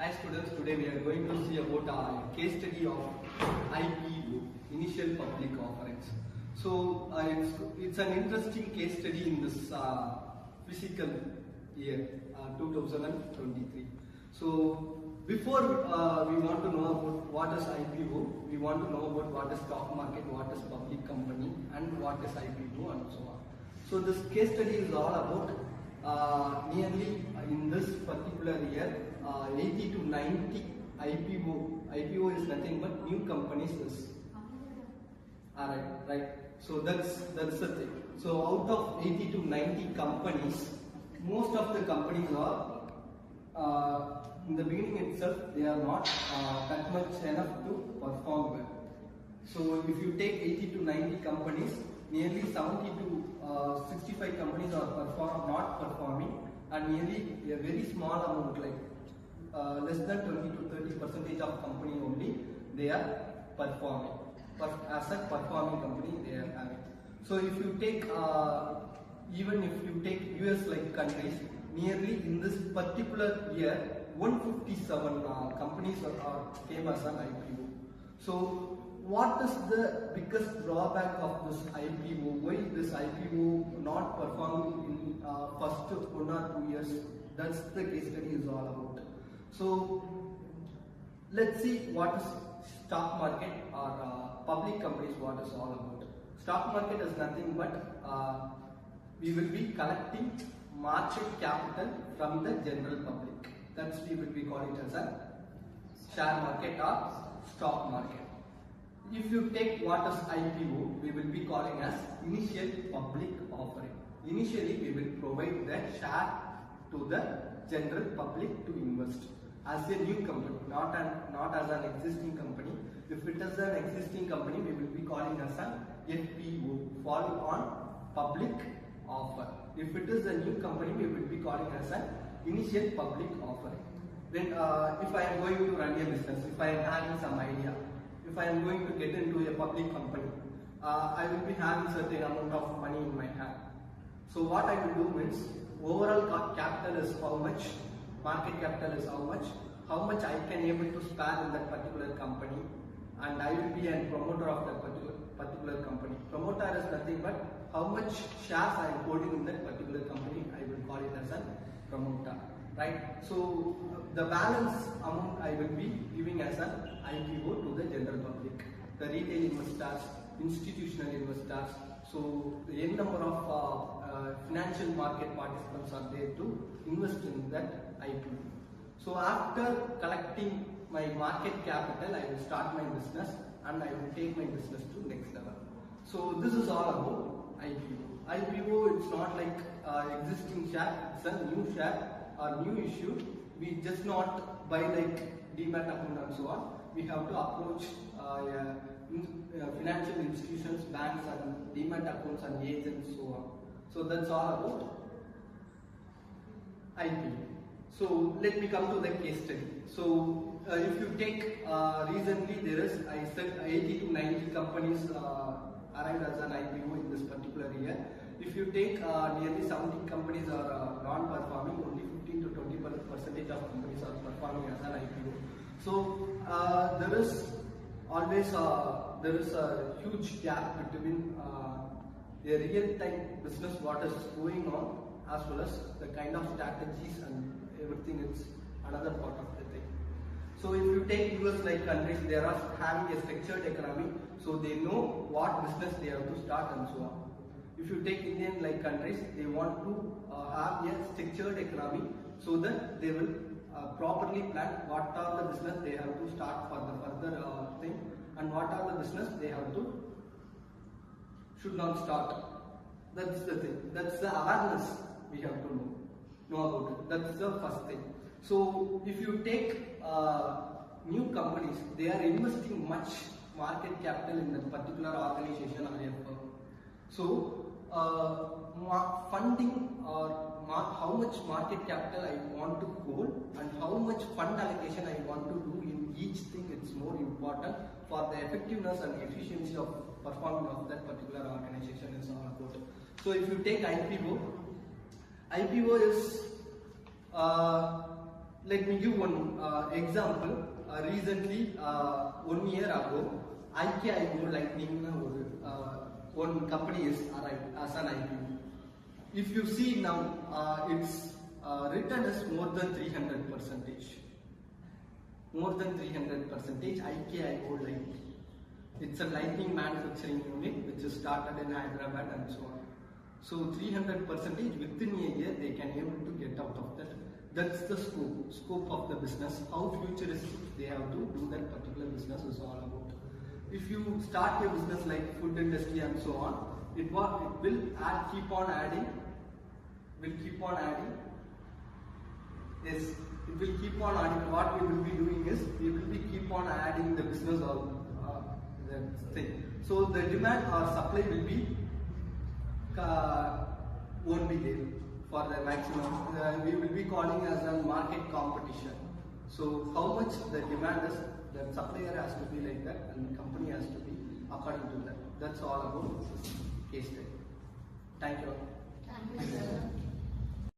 Hi students, today we are going to see about a case study of IPO, Initial Public Offerings. So it's an interesting case study in this fiscal year 2023. So before we want to know about what is IPO, we want to know about what is stock market, what is public company and what is IPO and so on. So this case study is all about nearly in this particular year 80 to 90 IPO. IPO is nothing but new companies is right. So that's the thing. So out of 80 to 90 companies, most of the companies are in the beginning itself they are not that much enough to perform well. So if you take 80 to 90 companies, nearly 70 to 65 companies are not performing, and nearly a very small amount, like less than 20 to 30% of company only they are performing. But as a performing company they are having. So if you take even if you take US like countries, nearly in this particular year 157 companies came as an IPO. So what is the biggest drawback of this IPO? Why this IPO not performing in first 1 or 2 years? That's the case study is all about. So let's see what is stock market or public companies, what is all about. Stock market is nothing but we will be collecting market capital from the general public. That's we will be calling it as a share market or stock market. If you take what is IPO, we will be calling as initial public offering. Initially, we will provide the share to the general public to invest as a new company, not as an existing company. If it is an existing company, we will be calling as an IPO, falling on public offer. If it is a new company, we will be calling as an initial public offering. Then, if I am going to run a business, if I am having some idea, if I am going to get into a public company, I will be having certain amount of money in my hand. So what I will do means, overall capital is how much, market capital is how much I can able to spare in that particular company, and I will be a promoter of that particular company. Promoter is nothing but how much shares I am holding in that particular company, I will call it as a promoter, right? So the balance amount I will be giving as an IPO to the general public, the retail investors, institutional investors. So the n number of financial market participants are there to invest in that IPO. So after collecting my market capital, I will start my business and I will take my business to next level. So this is all about IPO. IPO, it's not like existing share, it's a new share or new issue. We just not buy like demat account and so on. We have to approach financial institutions, banks and demat accounts and agents, so on. So that's all about IPO. So let me come to the case study. So if you take recently there is, I said 80 to 90 companies arrived as an IPO in this particular year. If you take nearly 70 companies are non-performing, only 15 to 20% of companies are performing as an IPO. So there is always a huge gap between the real-time business what is going on, as well as the kind of strategies and everything is another part of the thing. So if you take US like countries, they are having a structured economy, so they know what business they have to start and so on. If you take Indian like countries, they want to have a structured economy so that they will properly plan what are the business they have to start for the further thing, and what are the business they have to should not start. That's the thing. That's the awareness we have to know about it. That's the first thing. So if you take new companies, they are investing much market capital in that particular organization or a firm. So funding or how much market capital I want to hold and how much fund allocation I want to do in each thing, it's more important for the effectiveness and efficiency of performing of that particular organization is all about. So if you take IPO is Let me give one example. Recently, 1 year ago, IPO Lightning one company is arrived as an IPO. If you see now, its return is more than 300%. More than 300%. IPO Lightning. It's a lightning manufacturing unit which is started in Hyderabad and so on. So 300% within a year they can able to get out of that. That's the scope of the business. How futuristic they have to do that particular business is all about. If you start your business like food industry and so on, it will keep on adding. Yes, it will keep on adding. What we will be doing is we will be keep on adding the business or the thing. So the demand or supply will be won't be there for the maximum. We will be calling as a market competition. So how much the demand is, the supplier has to be like that and the company has to be according to that. That's all about this case study. Thank you. Thank you, sir.